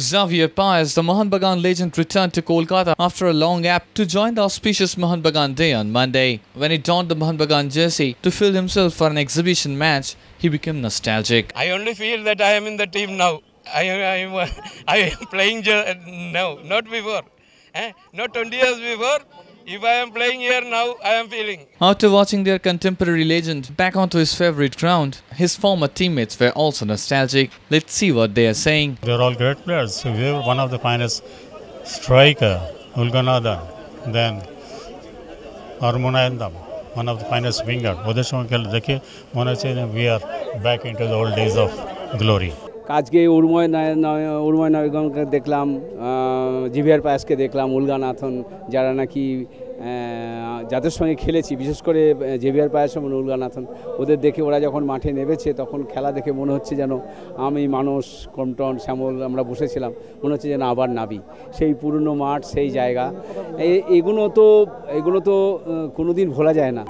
Xavier Paez, the Mohun Bagan legend, returned to Kolkata after a long gap to join the auspicious Mohun Bagan Day on Monday. When he donned the Mohun Bagan jersey to fill himself for an exhibition match, he became nostalgic. I only feel that I am in the team now. I am playing now, not before. Not 20 years before. If I am playing here now, I am feeling. After watching their contemporary legend back onto his favorite ground, his former teammates were also nostalgic. Let's see what they are saying. They're all great players. We have one of the finest striker, Ulganathan, then Armunayandam, one of the finest winger. We are back into the old days of glory. আজকে উর্ময় নায়ককে দেখলাম, জিভিয়ার পায়েসকে দেখলাম, উলগানাথন, যারা নাকি যাদের সঙ্গে খেলেছি, বিশেষ করে জেভিয়ার পায়েস এবং উলগানাথন, ওদের দেখে ওরা যখন মাঠে নেমেছে তখন খেলা দেখে মনে হচ্ছে যেন আমি, মানস, কমটন, শ্যামল আমরা বসেছিলাম, মনে হচ্ছে যেন আবার নাবি সেই পুরনো মাঠ, সেই জায়গা। এগুলো তো কোনোদিন ভোলা যায় না।